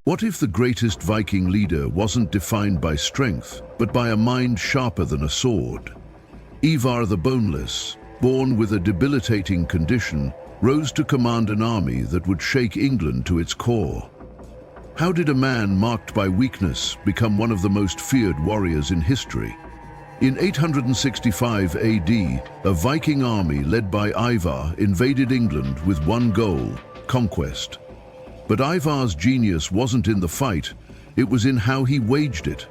What if the greatest Viking leader wasn't defined by strength, but by a mind sharper than a sword? Ivar the Boneless, born with a debilitating condition, rose to command an army that would shake England to its core. How did a man marked by weakness become one of the most feared warriors in history? In 865 AD, a Viking army led by Ivar invaded England with one goal: conquest. But Ivar's genius wasn't in the fight, it was in how he waged it.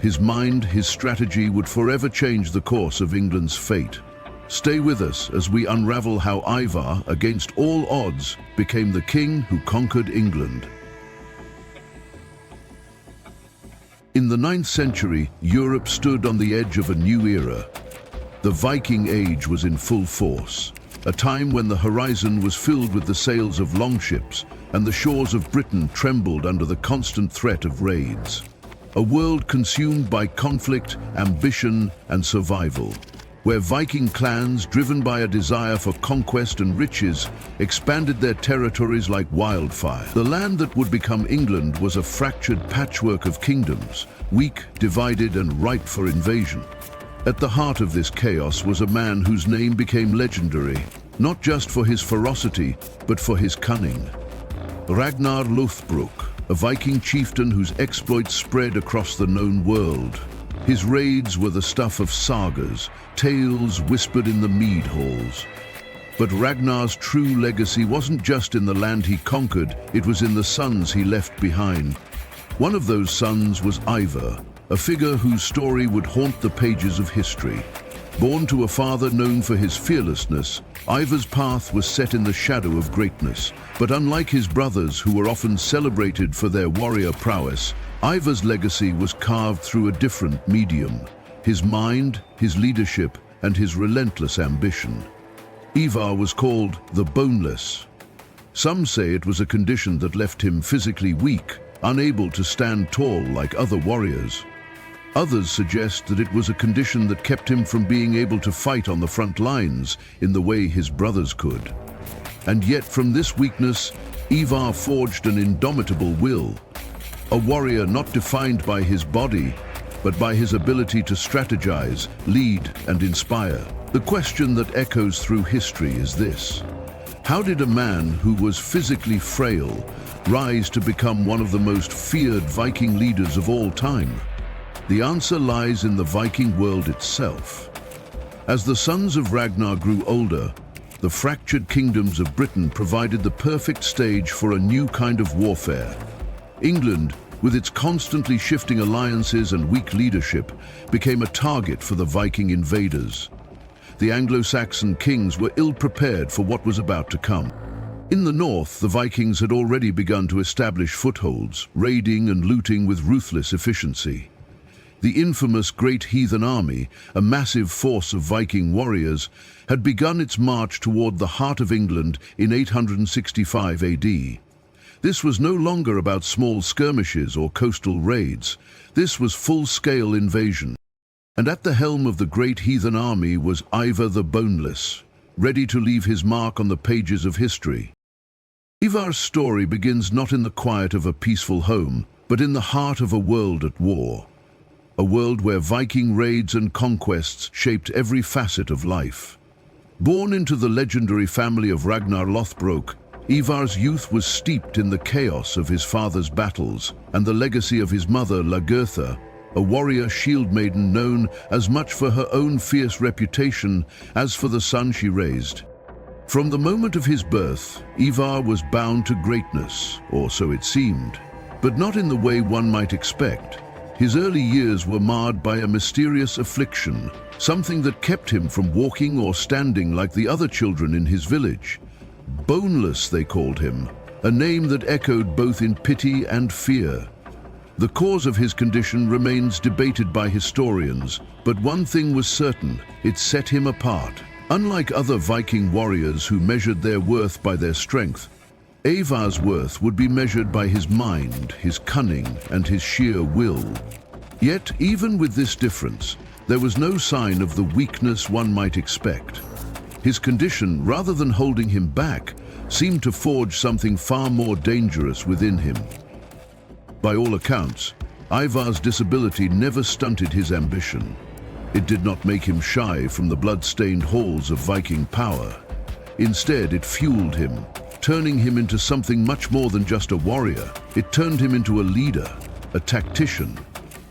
His mind, his strategy would forever change the course of England's fate. Stay with us as we unravel how Ivar, against all odds, became the king who conquered England. In the 9th century, Europe stood on the edge of a new era. The Viking Age was in full force, a time when the horizon was filled with the sails of longships and the shores of Britain trembled under the constant threat of raids. A world consumed by conflict, ambition, and survival, where Viking clans, driven by a desire for conquest and riches, expanded their territories like wildfire. The land that would become England was a fractured patchwork of kingdoms, weak, divided, and ripe for invasion. At the heart of this chaos was a man whose name became legendary, not just for his ferocity, but for his cunning. Ragnar Lothbrok, a Viking chieftain whose exploits spread across the known world. His raids were the stuff of sagas, tales whispered in the mead halls. But Ragnar's true legacy wasn't just in the land he conquered, it was in the sons he left behind. One of those sons was Ivar, a figure whose story would haunt the pages of history. Born to a father known for his fearlessness, Ivar's path was set in the shadow of greatness. But unlike his brothers, who were often celebrated for their warrior prowess, Ivar's legacy was carved through a different medium: his mind, his leadership, and his relentless ambition. Ivar was called the Boneless. Some say it was a condition that left him physically weak, unable to stand tall like other warriors. Others suggest that it was a condition that kept him from being able to fight on the front lines in the way his brothers could. And yet from this weakness, Ivar forged an indomitable will. A warrior not defined by his body, but by his ability to strategize, lead, and inspire. The question that echoes through history is this: how did a man who was physically frail rise to become one of the most feared Viking leaders of all time? The answer lies in the Viking world itself. As the sons of Ragnar grew older, the fractured kingdoms of Britain provided the perfect stage for a new kind of warfare. England, with its constantly shifting alliances and weak leadership, became a target for the Viking invaders. The Anglo-Saxon kings were ill-prepared for what was about to come. In the north, the Vikings had already begun to establish footholds, raiding and looting with ruthless efficiency. The infamous Great Heathen Army, a massive force of Viking warriors, had begun its march toward the heart of England in 865 AD. This was no longer about small skirmishes or coastal raids. This was full-scale invasion. And at the helm of the Great Heathen Army was Ivar the Boneless, ready to leave his mark on the pages of history. Ivar's story begins not in the quiet of a peaceful home, but in the heart of a world at war. A world where Viking raids and conquests shaped every facet of life. Born into the legendary family of Ragnar Lothbrok, Ivar's youth was steeped in the chaos of his father's battles and the legacy of his mother Lagertha, a warrior shield maiden known as much for her own fierce reputation as for the son she raised. From the moment of his birth, Ivar was bound to greatness, or so it seemed, but not in the way one might expect. His early years were marred by a mysterious affliction, something that kept him from walking or standing like the other children in his village. Boneless, they called him, a name that echoed both in pity and fear. The cause of his condition remains debated by historians, but one thing was certain: it set him apart. Unlike other Viking warriors who measured their worth by their strength, Ivar's worth would be measured by his mind, his cunning, and his sheer will. Yet, even with this difference, there was no sign of the weakness one might expect. His condition, rather than holding him back, seemed to forge something far more dangerous within him. By all accounts, Ivar's disability never stunted his ambition. It did not make him shy from the blood-stained halls of Viking power. Instead, it fueled him, turning him into something much more than just a warrior. It turned him into a leader, a tactician.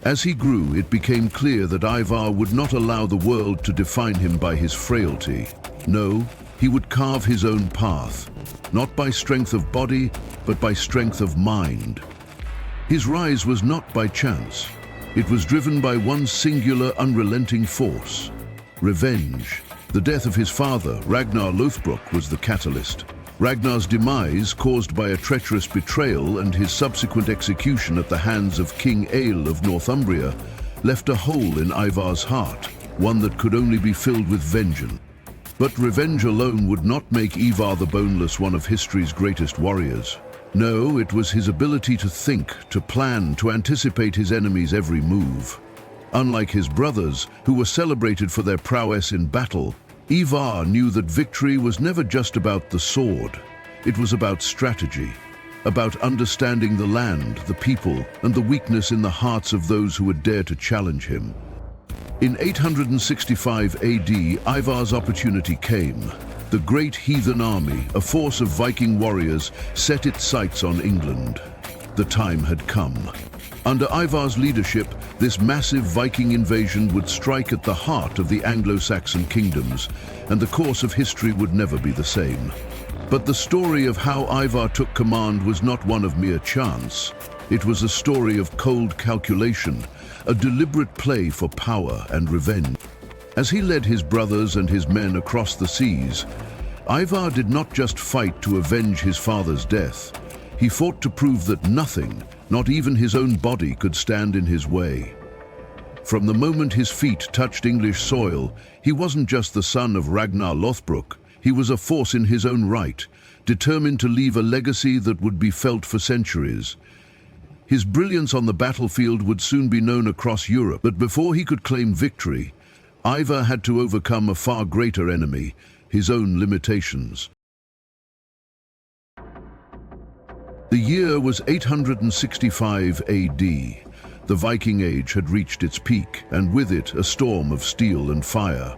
As he grew, it became clear that Ivar would not allow the world to define him by his frailty. No, he would carve his own path, not by strength of body, but by strength of mind. His rise was not by chance. It was driven by one singular, unrelenting force: revenge. The death of his father, Ragnar Lothbrok, was the catalyst. Ragnar's demise, caused by a treacherous betrayal and his subsequent execution at the hands of King Egil of Northumbria, left a hole in Ivar's heart, one that could only be filled with vengeance. But revenge alone would not make Ivar the Boneless one of history's greatest warriors. No, it was his ability to think, to plan, to anticipate his enemy's every move. Unlike his brothers, who were celebrated for their prowess in battle, Ivar knew that victory was never just about the sword. It was about strategy, about understanding the land, the people, and the weakness in the hearts of those who would dare to challenge him. In 865 AD, Ivar's opportunity came. The Great Heathen Army, a force of Viking warriors, set its sights on England. The time had come. Under Ivar's leadership, this massive Viking invasion would strike at the heart of the Anglo-Saxon kingdoms, and the course of history would never be the same. But the story of how Ivar took command was not one of mere chance. It was a story of cold calculation, a deliberate play for power and revenge. As he led his brothers and his men across the seas, Ivar did not just fight to avenge his father's death. He fought to prove that nothing, not even his own body, could stand in his way. From the moment his feet touched English soil, he wasn't just the son of Ragnar Lothbrok. He was a force in his own right, determined to leave a legacy that would be felt for centuries. His brilliance on the battlefield would soon be known across Europe, but before he could claim victory, Ivar had to overcome a far greater enemy: his own limitations. The year was 865 AD. The Viking Age had reached its peak, and with it a storm of steel and fire.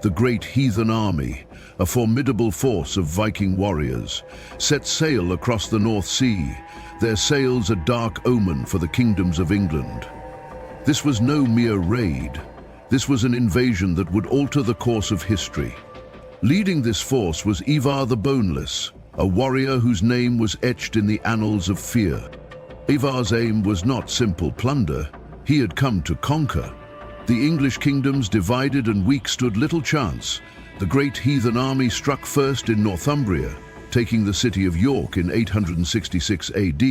The Great Heathen Army, a formidable force of Viking warriors, set sail across the North Sea, their sails a dark omen for the kingdoms of England. This was no mere raid. This was an invasion that would alter the course of history. Leading this force was Ivar the Boneless, a warrior whose name was etched in the annals of fear. Ivar's aim was not simple plunder. He had come to conquer. The English kingdoms, divided and weak, stood little chance. The Great Heathen Army struck first in Northumbria, taking the city of York in 866 AD,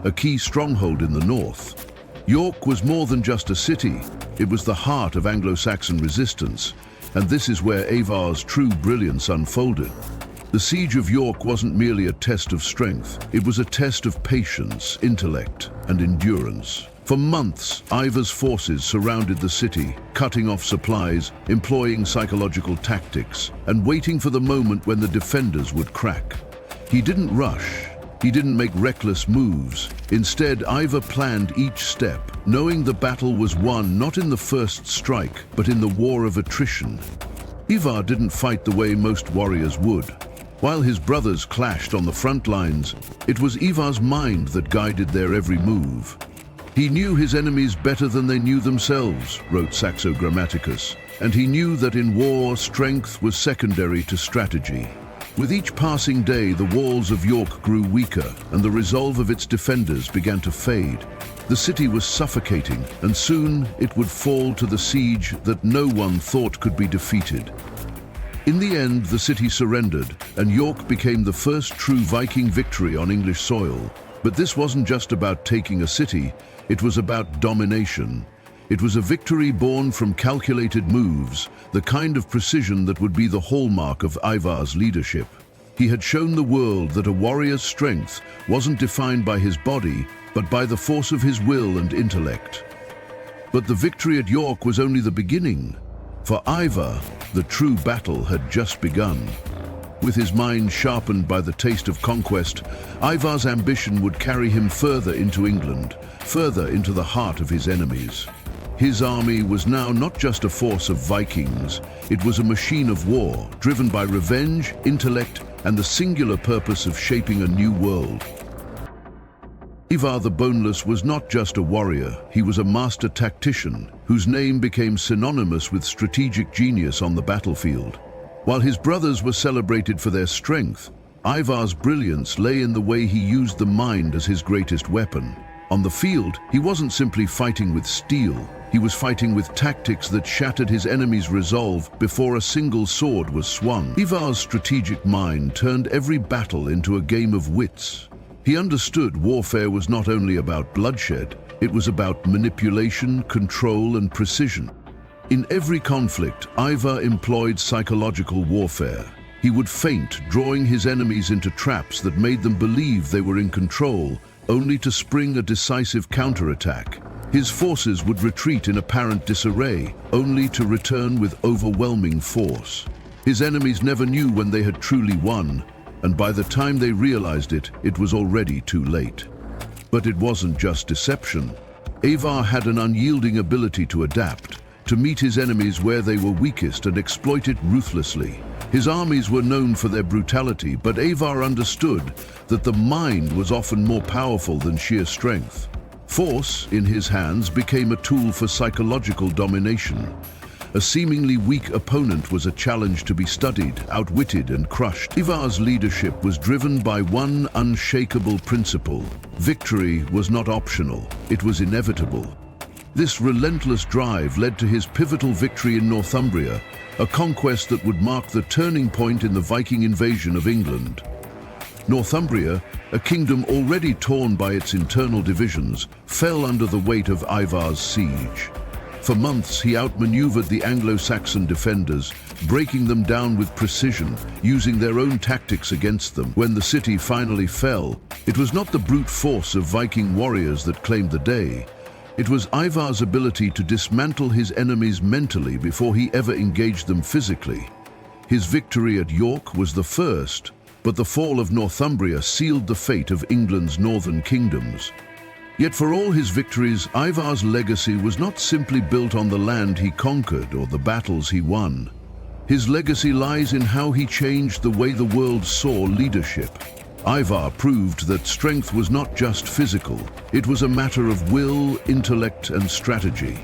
a key stronghold in the north. York was more than just a city. It was the heart of Anglo-Saxon resistance, and this is where Ivar's true brilliance unfolded. The siege of York wasn't merely a test of strength. It was a test of patience, intellect, and endurance. For months, Ivar's forces surrounded the city, cutting off supplies, employing psychological tactics, and waiting for the moment when the defenders would crack. He didn't rush. He didn't make reckless moves. Instead, Ivar planned each step, knowing the battle was won not in the first strike, but in the war of attrition. Ivar didn't fight the way most warriors would. While his brothers clashed on the front lines, it was Ivar's mind that guided their every move. He knew his enemies better than they knew themselves, wrote Saxo Grammaticus, and he knew that in war, strength was secondary to strategy. With each passing day, the walls of York grew weaker, and the resolve of its defenders began to fade. The city was suffocating, and soon it would fall to the siege that no one thought could be defeated. In the end, the city surrendered, and York became the first true Viking victory on English soil. But this wasn't just about taking a city, it was about domination. It was a victory born from calculated moves, the kind of precision that would be the hallmark of Ivar's leadership. He had shown the world that a warrior's strength wasn't defined by his body, but by the force of his will and intellect. But the victory at York was only the beginning. For Ivar, the true battle had just begun. With his mind sharpened by the taste of conquest, Ivar's ambition would carry him further into England, further into the heart of his enemies. His army was now not just a force of Vikings, it was a machine of war, driven by revenge, intellect, and the singular purpose of shaping a new world. Ivar the Boneless was not just a warrior, he was a master tactician, whose name became synonymous with strategic genius on the battlefield. While his brothers were celebrated for their strength, Ivar's brilliance lay in the way he used the mind as his greatest weapon. On the field, he wasn't simply fighting with steel, he was fighting with tactics that shattered his enemy's resolve before a single sword was swung. Ivar's strategic mind turned every battle into a game of wits. He understood warfare was not only about bloodshed, it was about manipulation, control, and precision. In every conflict, Ivar employed psychological warfare. He would feint, drawing his enemies into traps that made them believe they were in control, only to spring a decisive counterattack. His forces would retreat in apparent disarray, only to return with overwhelming force. His enemies never knew when they had truly won, and by the time they realized it, it was already too late. But it wasn't just deception. Ivar had an unyielding ability to adapt, to meet his enemies where they were weakest and exploit it ruthlessly. His armies were known for their brutality, but Ivar understood that the mind was often more powerful than sheer strength. Force, in his hands, became a tool for psychological domination. A seemingly weak opponent was a challenge to be studied, outwitted, and crushed. Ivar's leadership was driven by one unshakable principle. Victory was not optional, it was inevitable. This relentless drive led to his pivotal victory in Northumbria, a conquest that would mark the turning point in the Viking invasion of England. Northumbria, a kingdom already torn by its internal divisions, fell under the weight of Ivar's siege. For months, he outmaneuvered the Anglo-Saxon defenders, breaking them down with precision, using their own tactics against them. When the city finally fell, it was not the brute force of Viking warriors that claimed the day. It was Ivar's ability to dismantle his enemies mentally before he ever engaged them physically. His victory at York was the first, but the fall of Northumbria sealed the fate of England's northern kingdoms. Yet for all his victories, Ivar's legacy was not simply built on the land he conquered or the battles he won. His legacy lies in how he changed the way the world saw leadership. Ivar proved that strength was not just physical, it was a matter of will, intellect, and strategy.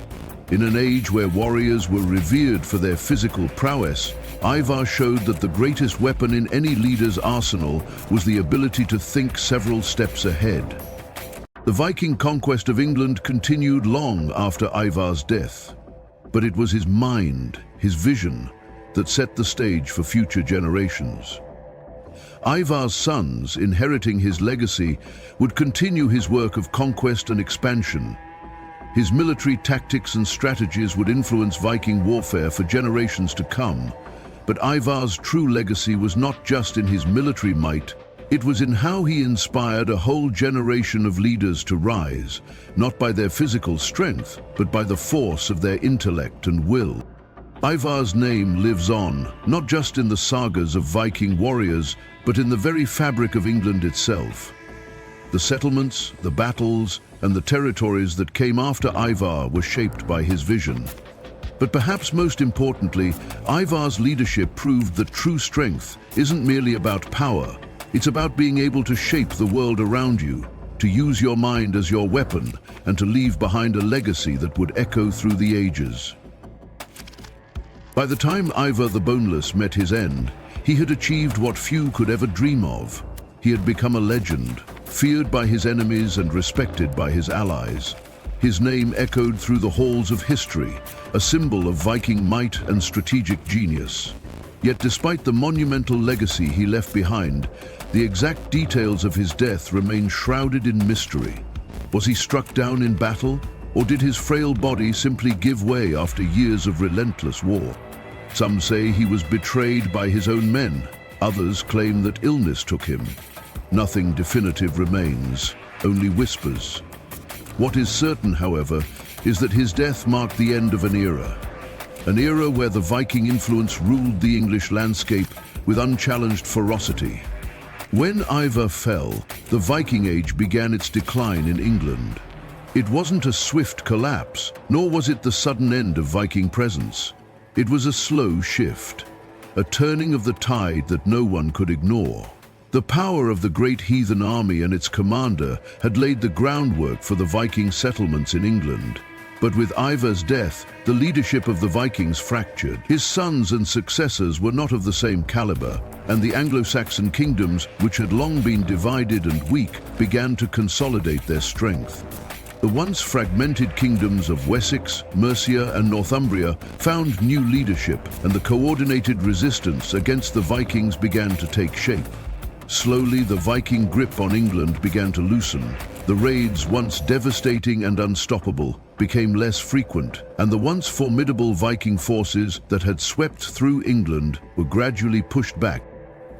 In an age where warriors were revered for their physical prowess, Ivar showed that the greatest weapon in any leader's arsenal was the ability to think several steps ahead. The Viking conquest of England continued long after Ivar's death, but it was his mind, his vision, that set the stage for future generations. Ivar's sons, inheriting his legacy, would continue his work of conquest and expansion. His military tactics and strategies would influence Viking warfare for generations to come. But Ivar's true legacy was not just in his military might, it was in how he inspired a whole generation of leaders to rise, not by their physical strength, but by the force of their intellect and will. Ivar's name lives on, not just in the sagas of Viking warriors, but in the very fabric of England itself. The settlements, the battles, and the territories that came after Ivar were shaped by his vision. But perhaps most importantly, Ivar's leadership proved that true strength isn't merely about power, it's about being able to shape the world around you, to use your mind as your weapon, and to leave behind a legacy that would echo through the ages. By the time Ivar the Boneless met his end, he had achieved what few could ever dream of. He had become a legend, feared by his enemies and respected by his allies. His name echoed through the halls of history, a symbol of Viking might and strategic genius. Yet despite the monumental legacy he left behind, the exact details of his death remain shrouded in mystery. Was he struck down in battle, or did his frail body simply give way after years of relentless war? Some say he was betrayed by his own men, others claim that illness took him. Nothing definitive remains, only whispers. What is certain, however, is that his death marked the end of an era where the Viking influence ruled the English landscape, with unchallenged ferocity. When Ivar fell, the Viking Age began its decline in England. It wasn't a swift collapse, nor was it the sudden end of Viking presence. It was a slow shift, a turning of the tide that no one could ignore. The power of the Great Heathen Army and its commander had laid the groundwork for the Viking settlements in England. But with Ivar's death, the leadership of the Vikings fractured. His sons and successors were not of the same caliber, and the Anglo-Saxon kingdoms, which had long been divided and weak, began to consolidate their strength. The once fragmented kingdoms of Wessex, Mercia, and Northumbria found new leadership, and the coordinated resistance against the Vikings began to take shape. Slowly, the Viking grip on England began to loosen. The raids, once devastating and unstoppable, became less frequent, and the once formidable Viking forces that had swept through England were gradually pushed back.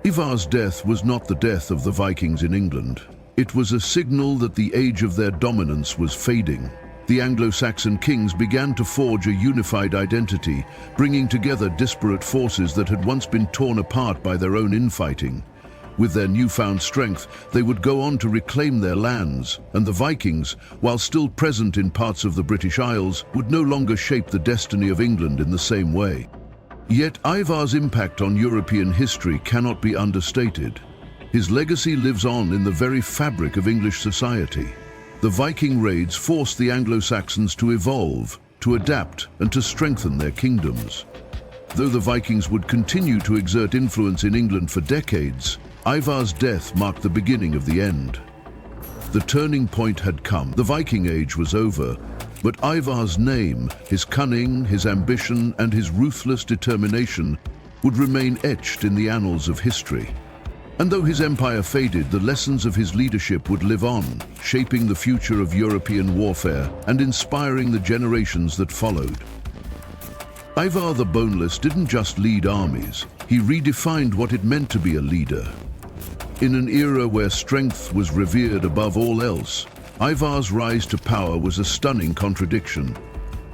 Ivar's death was not the death of the Vikings in England. It was a signal that the age of their dominance was fading. The Anglo-Saxon kings began to forge a unified identity, bringing together disparate forces that had once been torn apart by their own infighting. With their newfound strength, they would go on to reclaim their lands, and the Vikings, while still present in parts of the British Isles, would no longer shape the destiny of England in the same way. Yet Ivar's impact on European history cannot be understated. His legacy lives on in the very fabric of English society. The Viking raids forced the Anglo-Saxons to evolve, to adapt, and to strengthen their kingdoms. Though the Vikings would continue to exert influence in England for decades, Ivar's death marked the beginning of the end. The turning point had come. The Viking Age was over, but Ivar's name, his cunning, his ambition, and his ruthless determination would remain etched in the annals of history. And though his empire faded, the lessons of his leadership would live on, shaping the future of European warfare and inspiring the generations that followed. Ivar the Boneless didn't just lead armies, he redefined what it meant to be a leader. In an era where strength was revered above all else, Ivar's rise to power was a stunning contradiction.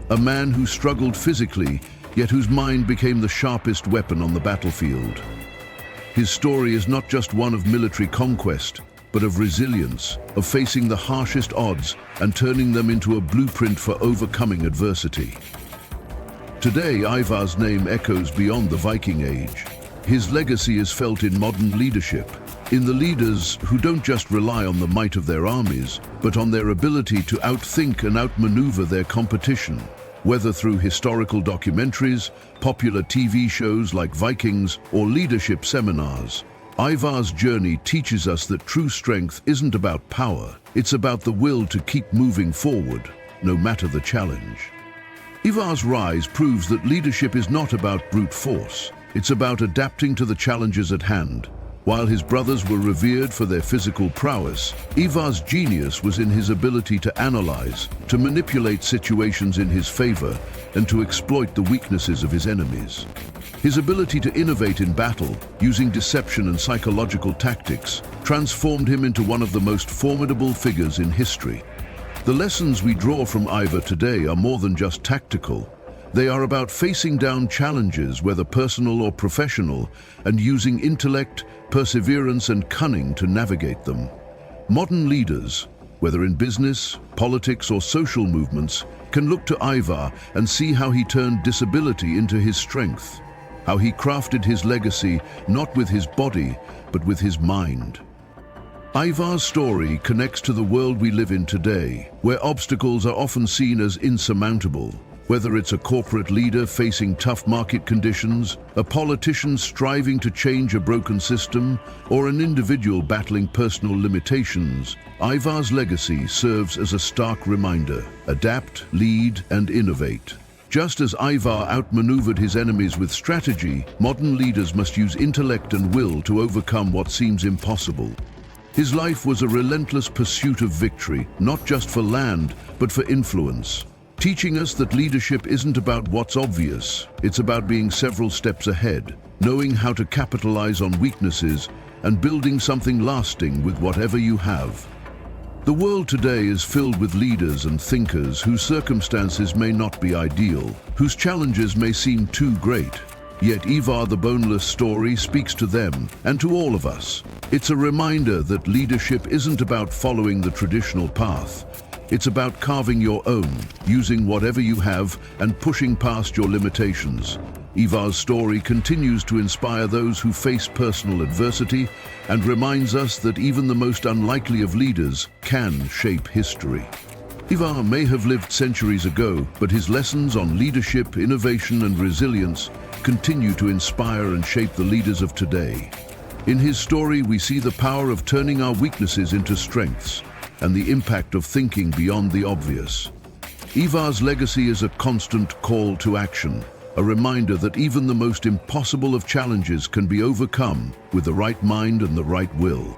A man who struggled physically, yet whose mind became the sharpest weapon on the battlefield. His story is not just one of military conquest, but of resilience, of facing the harshest odds and turning them into a blueprint for overcoming adversity. Today, Ivar's name echoes beyond the Viking Age. His legacy is felt in modern leadership, in the leaders who don't just rely on the might of their armies, but on their ability to outthink and outmaneuver their competition. Whether through historical documentaries, popular TV shows like Vikings, or leadership seminars, Ivar's journey teaches us that true strength isn't about power, it's about the will to keep moving forward, no matter the challenge. Ivar's rise proves that leadership is not about brute force, it's about adapting to the challenges at hand. While his brothers were revered for their physical prowess, Ivar's genius was in his ability to analyze, to manipulate situations in his favor, and to exploit the weaknesses of his enemies. His ability to innovate in battle, using deception and psychological tactics, transformed him into one of the most formidable figures in history. The lessons we draw from Ivar today are more than just tactical. They are about facing down challenges, whether personal or professional, and using intellect, perseverance, and cunning to navigate them. Modern leaders, whether in business, politics, or social movements, can look to Ivar and see how he turned disability into his strength, how he crafted his legacy not with his body, but with his mind. Ivar's story connects to the world we live in today, where obstacles are often seen as insurmountable. Whether it's a corporate leader facing tough market conditions, a politician striving to change a broken system, or an individual battling personal limitations, Ivar's legacy serves as a stark reminder: adapt, lead, and innovate. Just as Ivar outmaneuvered his enemies with strategy, modern leaders must use intellect and will to overcome what seems impossible. His life was a relentless pursuit of victory, not just for land, but for influence. Teaching us that leadership isn't about what's obvious, it's about being several steps ahead, knowing how to capitalize on weaknesses, and building something lasting with whatever you have. The world today is filled with leaders and thinkers whose circumstances may not be ideal, whose challenges may seem too great. Yet Ivar the Boneless story speaks to them and to all of us. It's a reminder that leadership isn't about following the traditional path. It's about carving your own, using whatever you have, and pushing past your limitations. Ivar's story continues to inspire those who face personal adversity and reminds us that even the most unlikely of leaders can shape history. Ivar may have lived centuries ago, but his lessons on leadership, innovation, and resilience continue to inspire and shape the leaders of today. In his story, we see the power of turning our weaknesses into strengths and the impact of thinking beyond the obvious. Ivar's legacy is a constant call to action, a reminder that even the most impossible of challenges can be overcome with the right mind and the right will.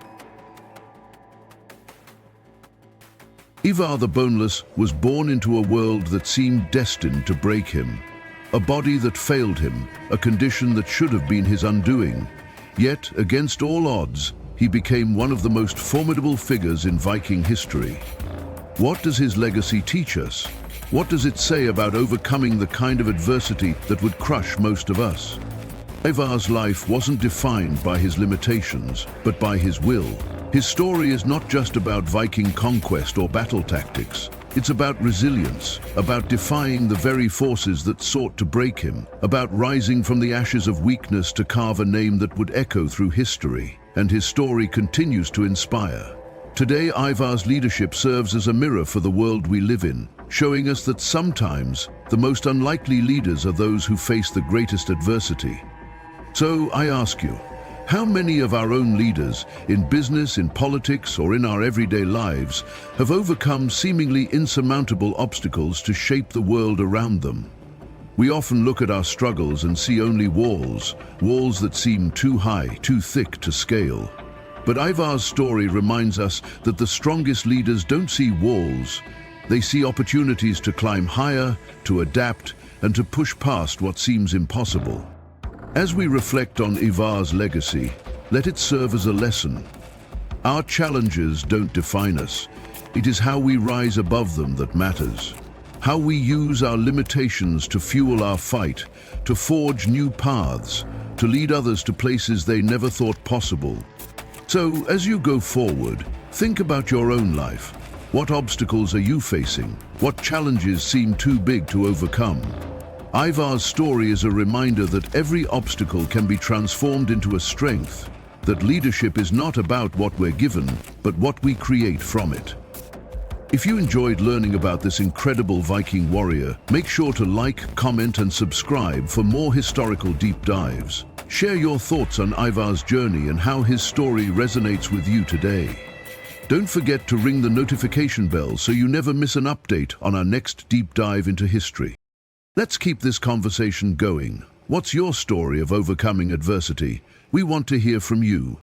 Ivar the Boneless was born into a world that seemed destined to break him. A body that failed him, a condition that should have been his undoing. Yet, against all odds, he became one of the most formidable figures in Viking history. What does his legacy teach us? What does it say about overcoming the kind of adversity that would crush most of us? Ivar's life wasn't defined by his limitations, but by his will. His story is not just about Viking conquest or battle tactics. It's about resilience, about defying the very forces that sought to break him, about rising from the ashes of weakness to carve a name that would echo through history. And his story continues to inspire. Today, Ivar's leadership serves as a mirror for the world we live in, showing us that sometimes the most unlikely leaders are those who face the greatest adversity. So I ask you, how many of our own leaders, in business, in politics, or in our everyday lives, have overcome seemingly insurmountable obstacles to shape the world around them? We often look at our struggles and see only walls that seem too high, too thick to scale. But Ivar's story reminds us that the strongest leaders don't see walls. They see opportunities to climb higher, to adapt, and to push past what seems impossible. As we reflect on Ivar's legacy, let it serve as a lesson. Our challenges don't define us. It is how we rise above them that matters. How we use our limitations to fuel our fight, to forge new paths, to lead others to places they never thought possible. So, as you go forward, think about your own life. What obstacles are you facing? What challenges seem too big to overcome? Ivar's story is a reminder that every obstacle can be transformed into a strength, that leadership is not about what we're given, but what we create from it. If you enjoyed learning about this incredible Viking warrior, make sure to like, comment, and subscribe for more historical deep dives. Share your thoughts on Ivar's journey and how his story resonates with you today. Don't forget to ring the notification bell so you never miss an update on our next deep dive into history. Let's keep this conversation going. What's your story of overcoming adversity? We want to hear from you.